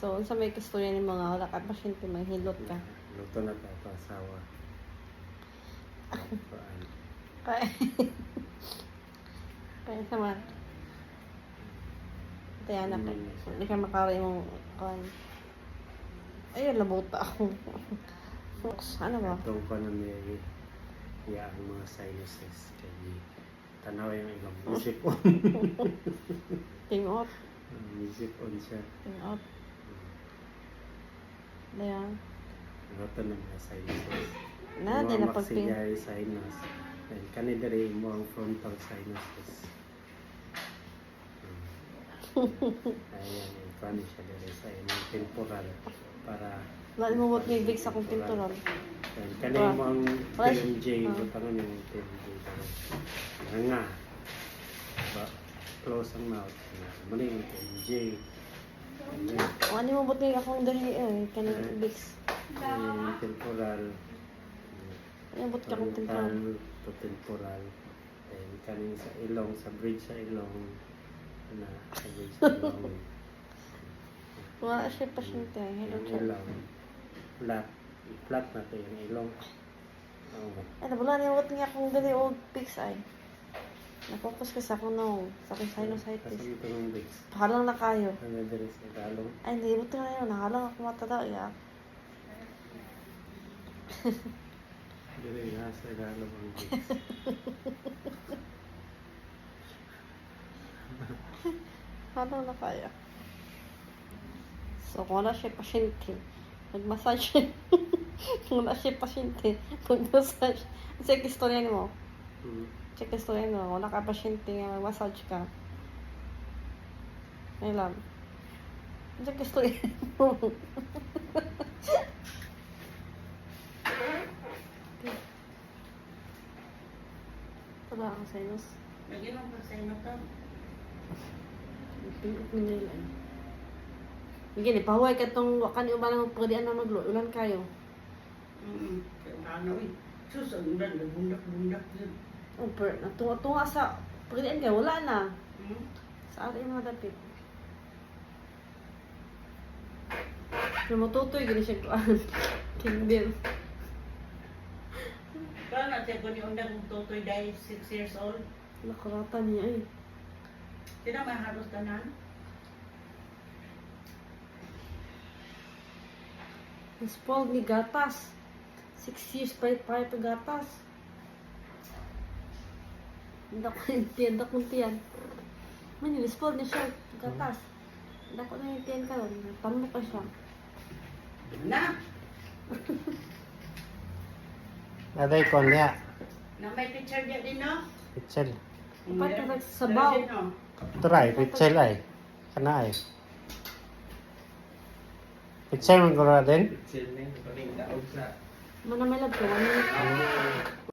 So, unsa may istorya ni mga wala ka pasyente mahilot ka. Luto na tayo pa asawa. Paan. Kaya, kaya naman. Kaya na ka. Hindi ka makari mong kuhan. Ayun, labuta ako. Ano ba? Itong pa na may ang mga sinuses. Kaya tanaw yung ilang isip-on. Tingot. Isip-on siya. Tingot. Ayan. Luto na mga sinuses. Na, di na pagping. Maxillary sinus. And kanidari mo ang frontal sinuses. Ayan, ipani siya dali sa inyong temporal para Wala mo mo may sa akong pintural. kanina mo ang Wala. TMJ, butangan yung TMJ. Nga. Ba, close ang mouth. Muna yung TMJ. O, ano mo buti akong dali kanang Vicks. Yung temporal. Ano buti akong pintural. Frontal to temporal. And kanin sa ilong, sa bridge sa ilong. Sa bridge sa ilong. Wala siya pasyente. Hello, Yung sir. ilong. Flat. Flat na to yung ilong. Ano, wala niya buti nga akong dali o Vicks ay. Napokus ka sa akong no. Sa akong sinusitis. Kasi ito ng Vicks. Halang na kayo. Ano dali sa galong. Ay, hindi buti nga yun. Nakalang ako matataw. Ya. Dili nga sa galong ang Vicks. Halang na kayo. So, kung wala siya pasyente, mag-massage. Kung wala siya pasyente, mag-massage. Check istorya mo. Check istorya mo. Wala ka pasyente nga mag-massage ka. Ngayon lang. Check istorya mo. Wala akong sinus. Nag-inom ka sa inyo to. Pingot mo nila eh. Hindi, pahuway ka itong wakan yung malang pwedeen na maglulan kayo. Ano eh. Susundan, nagbundak-bundak yun. Umper, natunga-tunga sa pwedeen kayo, wala na. Sa atin yung mga dapit. Yung matutoy, gano'n siya kuhaan. Kingdom. Kaya na siya kung yung undang tutoy dahil 6 years old. Nakarata niya eh. Sino may halos tanan? Spoiled ni gatas. 6 years pa gatas. Hindi ako yung tiyan. Man yun, spoiled niya siya. Gatas. Hindi ako na yung tiyan ka ron. Tanong pa siya. Na! Aday ko niya. Na may picture niya din, no? Pichel. Dapat ka nagsasabaw. Try, pichel ay. Kana ay. Pichel man ko na din. Manamalab ko. 1 minute.